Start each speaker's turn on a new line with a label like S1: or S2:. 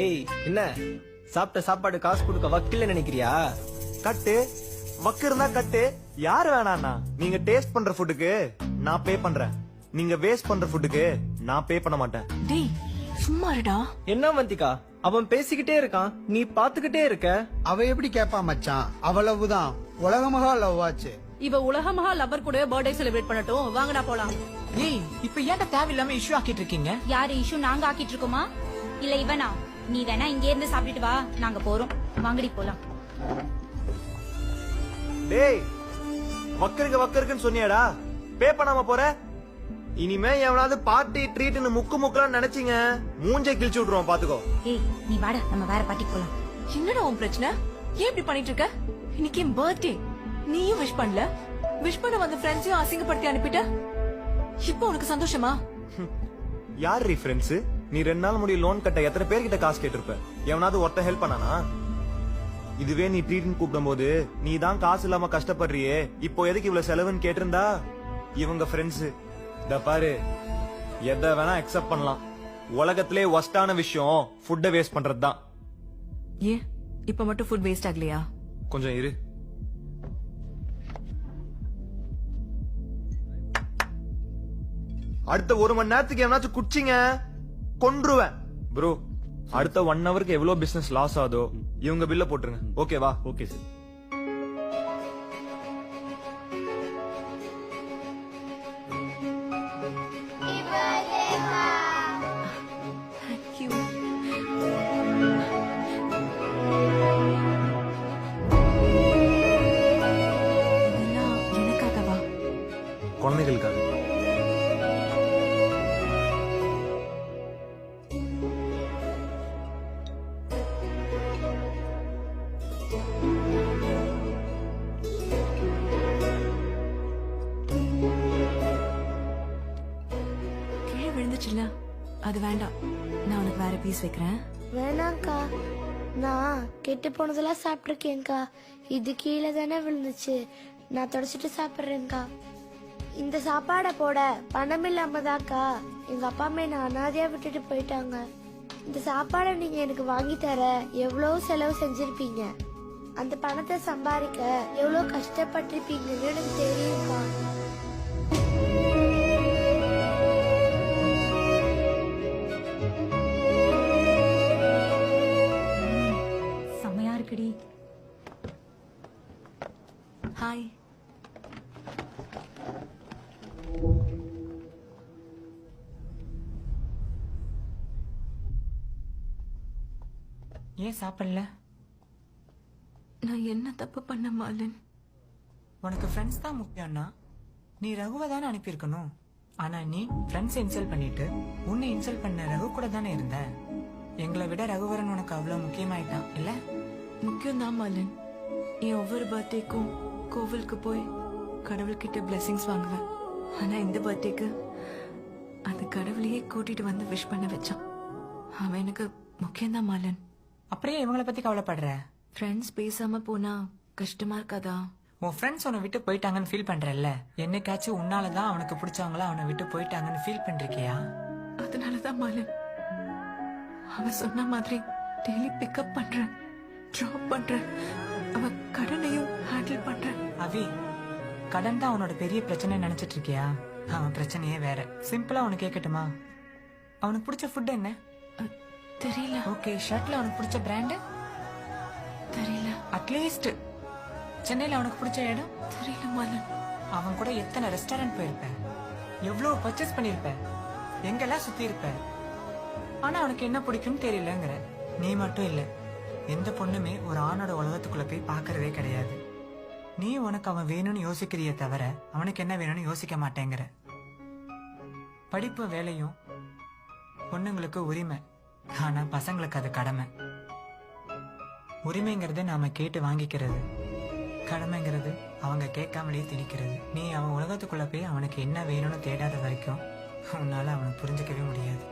S1: ஏய் என்ன சாப்பிட்ட சாப்பாடு காசு கொடுக்க வக்கில்ல நினைக்கிறியா?
S2: கட்டு வக்கு இருந்தா கட்டு. யாரு வேணாண்ணா? நீங்க டேஸ்ட் பண்ற ஃபுட்டுக்கு நான் பே பண்றேன். நீங்க வேஸ்ட் பண்ற ஃபுட்டுக்கு நான் பே பண்ண மாட்டேன்.
S3: டேய் சும்மா இருடா.
S1: என்ன வந்திகா, அவன் பேசிக்கிட்டே இருக்கான், நீ பாத்துக்கிட்டே இருக்க.
S4: அவ எப்படி கேப்பா மச்சான்? அவ்வளவுதான், உலகமகா லவ் ஆச்சு.
S3: இவ உலகமகா லவர் கூட பர்த்டே செலிப்ரேட் பண்ணட்டும். வாங்கடா போலாம்.
S5: ஏய் இப்ப ஏன்டா தேவையில்லாம இஷ்யூ ஆக்கிட்டு இருக்கீங்க?
S6: யாரு இஷ்யூ? நாங்க ஆக்கிட்டு இருக்கோமா? இல்ல இவனா? நீ வேணா இங்க இருந்து சாப்பிட்டுட்டு வா, நாங்க போறோம். வாங்கடி போலாம்.
S2: டேய் வக்கருக்குன்னு சொன்னியாடா, பே பண்ணாம போற? இனிமே எவனாவது பார்ட்டி ட்ரீட்னு முக்குலாம் நினைச்சீங்க, மூஞ்சை கிழிச்சு விட்டுருவோம் பாத்துக்கோ.
S6: ஏய் நீ வாடா, நம்ம வேற பார்ட்டிக்கு போலாம்.
S3: என்னடா உன் பிரச்சனை? ஏன் இப்படி பண்ணிட்டு இருக்க? இன்னைக்கு என் பர்த்டே, நீயும் விஷ் பண்ணல. விஷ் பண்ண வந்த ஃப்ரெண்ட்ஸையும் அசிங்கப்படுத்தி அனுப்பிட்ட. இப்போ உனக்கு சந்தோஷமா?
S2: யார் ஃப்ரெண்ட்ஸ்? நீ 2 நாள் முடி லோன் கட்ட எத்தனை பேர்கிட்ட காசு கேட்டிருப்ப? எவனாவது ஒருத்த ஹெல்ப் பண்ணானா? இதுவே நீ ட்ரீட்னு கூப்பிடும் போது நீ தான் காசு இல்லாம கஷ்டப்படுறியே, இப்போ எதுக்கு இவ்வளவு செலவுன்னு கேட்டிருந்தா இவங்க ஃப்ரெண்ட்ஸ். இத பாரு, எதை வேணா அக்செப்ட் பண்ணலாம். உலகத்திலே ஒஸ்டான விஷயம் ஃபுட்டை வேஸ்ட் பண்றதுதான்.
S3: ஏன் இப்ப மட்டும் ஃபுட் வேஸ்ட் ஆகலையா?
S2: கொஞ்சம் இரு. அடுத்த 1 மணி நேரத்துக்கு எவனாச்சும் குச்சிங்க கொன்றுவேன் ப்ரோ. அடுத்த 1 ஹவருக்கு எவ்வளவு பிசினஸ் லாஸ் ஆகுதோ இவங்க பில்ல போட்டுருங்க. ஓகேவா? Okay sir.
S3: Thank you. இதெல்லாம் எனக்காகவா?
S2: குழந்தைகளுக்காக.
S3: கீழே விழுந்துச்சுல்ல, அது வேண்டாம். நான் உனக்கு வேற பீஸ் வைக்கிறேன்.
S7: வேணாங்க்கா, நான் கெட்டு போனதெல்லாம் சாப்பிட்டுருக்கேன்க்கா. இது கீழே தானே விழுந்துச்சு, நான் தொடச்சிட்டு சாப்பிட்றேன்க்கா. இந்த சாப்பாடை போட பணம் இல்லாம தான்க்கா எங்க அப்பா அம்மா என்ன அனாதையா விட்டுட்டு போயிட்டாங்க. இந்த சாப்பாடை நீங்க எனக்கு வாங்கி தர எவ்வளவு செலவு செஞ்சிருப்பீங்க, அந்த பணத்தை சம்பாதிக்க எவ்வளவு கஷ்டப்பட்டிருப்பீங்கன்னு எனக்கு தெரியும்க்கா.
S6: செம்மையா இருக்குடி.
S3: ஹாய்.
S5: ஏன் சாப்பிடல?
S3: நான் என்ன தப்பு பண்ண மாலன்?
S5: உனக்கு ஃப்ரெண்ட்ஸ் தான் முக்கியம்னா நீ ரகுவை தானே அனுப்பியிருக்கணும். ஆனா நீ ஃப்ரெண்ட்ஸ் இன்சல்ட் பண்ணிட்டு உன்னை இன்சல்ட் பண்ண ரகு கூட தானே இருந்த. எங்களை விட ரகுவரன் உனக்கு அவ்வளவு முக்கியமாயிட்டான் இல்ல?
S3: முக்கியம் தான் மாலன். என் ஒவ்வொரு பர்த்டேக்கும் கோவிலுக்கு போய் கடவுள்கிட்ட பிளெஸிங்ஸ் வாங்குவேன். ஆனா இந்த பர்த்டேக்கு அந்த கடவுளையே கூட்டிட்டு வந்து விஷ் பண்ண வச்சான். அவன் எனக்கு முக்கியம் தான் மாலன்.
S5: அப்படியே இவங்களை பத்தி கவலைப்படுற?
S3: ஃப்ரெண்ட்ஸ் பேசாம போனா கஷ்டமா இருக்காதா?
S5: உன் ஃப்ரெண்ட்ஸ் உன்னை விட்டு போயிட்டாங்கன்னு ஃபீல் பண்றல்ல, என்னைக்காச்சும் உன்னாலதான் அவனுக்கு பிடிச்சவங்களா அவனை விட்டு போயிட்டாங்கன்னு ஃபீல் பண்றிருக்கியா?
S3: அதனாலதான் மாலன் அவன் சொன்ன மாதிரி டெய்லி பிக்கப் பண்றேன், ட்ராப் பண்றேன், அவன் கடனையும் ஹேண்டில் பண்றேன்.
S5: அவி, கடன் தான் அவனோட பெரிய பிரச்சனை நினைச்சிட்டு இருக்கியா? அவன் பிரச்சனையே வேற. சிம்பிளா அவனுக்கு கேட்கட்டுமா? அவனுக்கு பிடிச்ச ஃபுட் என்ன?
S3: தெரியல.
S5: ஓகே, ஷர்ட்ல அவனுக்கு பிடிச்ச பிராண்ட்
S3: தெரியல.
S5: அட்லீஸ்ட் சென்னையில அவனுக்கு பிடிச்ச இடம்
S3: தெரியல மாலன்.
S5: அவன் கூட எத்தனை ரெஸ்டாரண்ட் போயிருப்ப, எவ்வளவு பர்ச்சேஸ் பண்ணிருப்ப, எங்கெல்லாம் சுத்தி இருப்ப. ஆனா அவனுக்கு என்ன பிடிக்கும்னு தெரியலங்கிற. நீ மட்டும் இல்ல, எந்த பொண்ணுமே ஒரு ஆணோட உலகத்துக்குள்ள போய் பாக்குறதே கிடையாது. நீ உனக்கு அவன் வேணும்னு யோசிக்கிறிய தவிர அவனுக்கு என்ன வேணும்னு யோசிக்க மாட்டேங்கிற. படிப்பு வேலையும் பொண்ணுங்களுக்கு உரிமை, ஆனா பசங்களுக்கு அது கடமை. உரிமைங்கிறது நாம கேட்டு வாங்கிக்கிறது, கடமைங்கிறது அவங்க கேட்காமலேயே திணிக்கிறது. நீ அவன் உலகத்துக்குள்ள போய் அவனுக்கு என்ன வேணும்னு தேடாத வரைக்கும் உன்னால அவனை புரிஞ்சுக்கவே முடியாது.